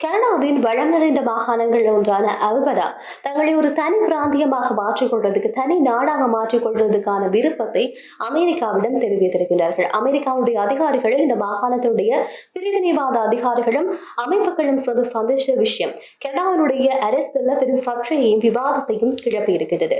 கனடாவின் வளம் நிறைந்த மாகாணங்கள் ஒன்றான அல்பர்டா தங்களை ஒரு தனி பிராந்தியமாக மாற்றிக்கொள்வதற்கு, தனி நாடாக மாற்றிக்கொள்வதற்கான விருப்பத்தை அமெரிக்காவிடம் தெரிவித்திருக்கிறார்கள். அமெரிக்காவுடைய அதிகாரிகளை இந்த மாகாணத்தினுடைய பிரிவினைவாத அதிகாரிகளும் அமைப்புகளும் சந்திச்ச விஷயம் கனடாவினுடைய அரசியல்ல பெரும் சர்ச்சையையும் விவாதத்தையும் கிளப்பி இருக்கிறது.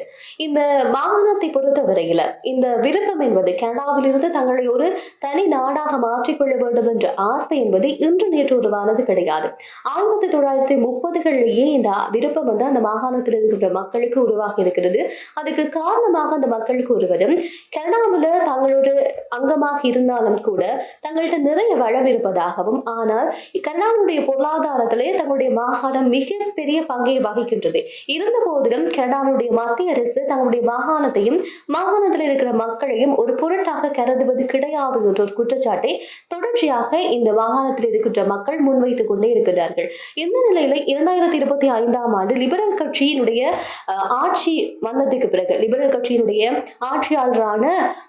இந்த மாகாணத்தை பொறுத்தவரையில இந்த விருப்பம் என்பது கனடாவிலிருந்து தங்களை ஒரு தனி நாடாக மாற்றிக்கொள்ள வேண்டும் என்ற ஆசை என்பது இன்று நேற்று உருவானது கிடையாது. 1930களிலேயே இந்த விருப்பம் வந்து அந்த மாகாணத்தில் இருக்கின்ற மக்களுக்கு உருவாகி இருக்கிறது. அதுக்கு காரணமாக அந்த மக்களுக்கு ஒருவரும் கனடாவில் தங்களோட அங்கமாக இருந்தாலும் கூட தங்கள்கிட்ட நிறைய வளம் இருப்பதாகவும், ஆனால் கனடாவுடைய பொருளாதாரத்திலே தங்களுடைய மாகாணம் மிக பெரிய பங்கை வகிக்கின்றது. இருந்த போதிலும் கனடாவுடைய மத்திய அரசு தங்களுடைய மாகாணத்தையும் மாகாணத்தில் இருக்கிற மக்களையும் ஒரு பொருட்டாக கருதுவது கிடையாது என்ற ஒரு குற்றச்சாட்டை தொடர்ச்சியாக இந்த மாகாணத்தில் இருக்கின்ற மக்கள் முன்வைத்துக் கொண்டே இருக்கிறார்கள். இந்த நிலையில 2025ஆம் ஆண்டு லிபரல் கட்சியினுடைய ஆட்சி வந்ததுக்கு பிறகு, லிபரல் கட்சியினுடைய ஆட்சியாளரான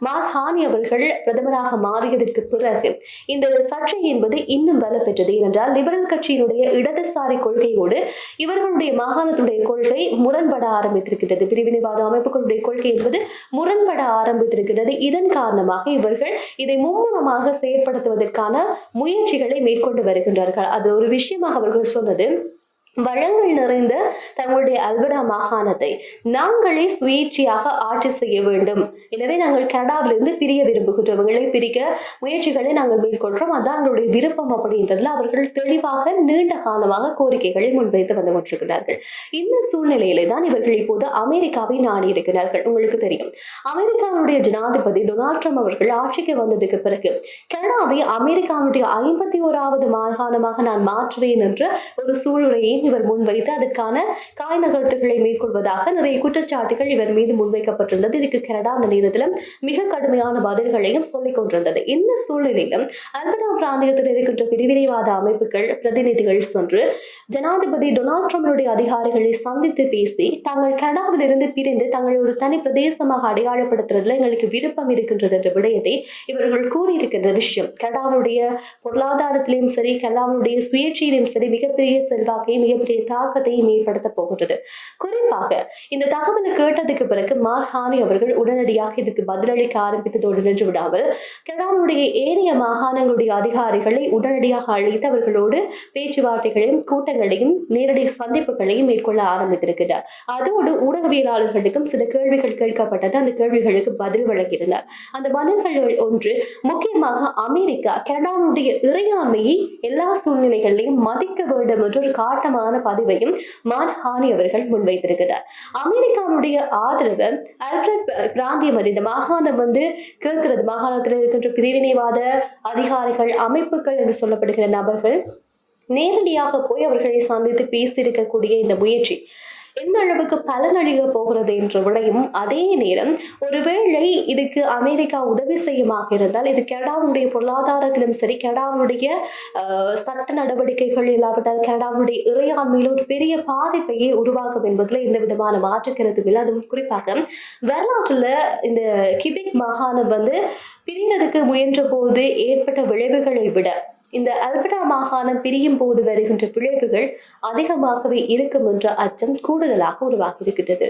மார்க் கார்னி அவர்கள் பிரதமராக மாறியதற்கு பிறகு இந்த சர்ச்சை என்பது இன்னும் பல பெற்றது. ஏனென்றால் லிபரல் கட்சியினுடைய இடதுசாரி கொள்கையோடு இவர்களுடைய மாகாணத்துடைய கொள்கை முரண்பட ஆரம்பித்திருக்கிறது. பிரிவினைவாத அமைப்புகளுடைய கொள்கை என்பது முரண்பட ஆரம்பித்திருக்கிறது. இதன் காரணமாக இவர்கள் இதை மும்முரமாக செயற்படுத்துவதற்கான முயற்சிகளை மேற்கொண்டு வருகின்றார்கள். அது ஒரு விஷயமாக அவர்கள் சொன்னது, வளங்கள் நிறைந்த தங்களுடைய அல்பர்டா மாகாணத்தை நாங்களே சுயேட்சையாக ஆட்சி செய்ய வேண்டும். எனவே நாங்கள் கனடாவிலிருந்து பிரிய விரும்புகின்றவர்களை பிரிக்க முயற்சிகளை நாங்கள் மேற்கொள்றோம். அதான் எங்களுடைய விருப்பம் அப்படின்றதுல அவர்கள் தெளிவாக நீண்ட காலமாக கோரிக்கைகளை முன்வைத்து வந்து கொண்டிருக்கிறார்கள். இந்த சூழ்நிலையிலே தான் இவர்கள் இப்போது அமெரிக்காவை நாடி இருக்கிறார்கள். உங்களுக்கு தெரியும், அமெரிக்காவுடைய ஜனாதிபதி டொனால்ட் ட்ரம்ப் அவர்கள் ஆட்சிக்கு வந்ததுக்கு பிறகு கனடாவை அமெரிக்காவுடைய 51வது மாகாணமாக நான் மாற்றுவேன் என்ற ஒரு சூழ்நிலையை இவர் முன்வைத்து அதற்கான காய் நகர்த்துகளை மேற்கொள்வதாக நிறைய குற்றச்சாட்டுகள் இவர் மீது முன்வைக்கப்பட்டிருந்தது. இதுக்கு கனடா அந்த நேரத்திலும் மிக கடுமையான பதில்களையும் சொல்லிக் கொண்டிருந்தது. இந்த சூழ்நிலையிலும் அல்பர்டா பிராந்தியத்தில் இருக்கின்ற பிரிவினைவாத அமைப்புகள் பிரதிநிதிகள் சென்று ஜனாதிபதி டொனால்ட் ட்ரம்புடைய அதிகாரிகளை சந்தித்து பேசி தாங்கள் கனடாவில் இருந்து பிரிந்து தங்களை ஒரு தனி பிரதேசமாக அடையாளப்படுத்துறதுல எங்களுக்கு விருப்பம் இருக்கின்றது என்ற விடயத்தை இவர்கள் கூறியிருக்கின்ற விஷயம் கனடாவுடைய பொருளாதாரத்திலும் சரி, கனடாவுடைய சுயேட்சையிலும் சரி மிகப்பெரிய செல்வாக்கை மிகப்பெரிய தாக்கத்தையும் ஏற்படுத்த போகின்றது. குறிப்பாக இந்த தகவலை கேட்டதுக்கு பிறகு மார்க் கார்னி அவர்கள் உடனடியாக இதுக்கு பதிலளிக்க ஆரம்பித்ததோடு நின்று விடாமல் கனடாவுடைய ஏனைய மாகாணங்களுடைய அதிகாரிகளை உடனடியாக அழைத்து அவர்களோடு பேச்சுவார்த்தைகளையும் கூட்டங்களையும் நேரடி சந்திப்புகளையும் மேற்கொள்ள ஆரம்பித்திருக்கிறார். அதோடு ஊடகவியலாளர்களுக்கும் சில கேள்விகள் கேட்கப்பட்டது. அந்த கேள்விகளுக்கு பதில் வழங்கினார். அந்த பதில்கள் ஒன்று, முக்கியமாக அமெரிக்கா கனடாவுடைய இறையாண்மையை எல்லா சூழ்நிலைகளிலும் மதிக்க வேண்டும் என்ற ஒரு காட்டமான பதிவையும் மார்க் கார்னி அவர்கள் முன்வைத்திருக்கிறார். அமெரிக்காவுடைய ஆதரவு அல்பர்ட் பிராந்தியம், இந்த மாகாணம் வந்து கேட்கிறது. மாகாணத்தில் இருக்கின்ற பிரிவினைவாத அதிகாரிகள், அமைப்புகள் என்று சொல்லப்படுகிற நபர்கள் நேரடியாக போய் அவர்களை சந்தித்து பேசியிருக்கக்கூடிய இந்த முயற்சி எந்த அளவுக்கு பலனளிக்க போகிறது என்ற விடையும், அதே நேரம் ஒருவேளை இதுக்கு அமெரிக்கா உதவி செய்யுமாக இருந்தால் இது கனடாவுடைய பொருளாதாரத்திலும் சரி, கனடாவுடைய சட்ட நடவடிக்கைகள் இல்லாவிட்டால் கனடாவுடைய இறையாண்மையில் ஒரு பெரிய பாதிப்பையே உருவாக்கும் என்பதில் எந்த விதமான மாற்று கருத்தும் இல்லை. அதுவும் குறிப்பாக வரலாற்றுல இந்த கிபெக் மாகாணம் வந்து பிரிந்ததுக்கு முயன்ற போது ஏற்பட்ட விளைவுகளை விட இந்த அல்பர்டா மாகாணம் பிரியும் போது வருகின்ற விளைவுகள் அதிகமாகவே இருக்கும் என்ற அச்சம் கூடுதலாக உருவாகி இருக்கிறது.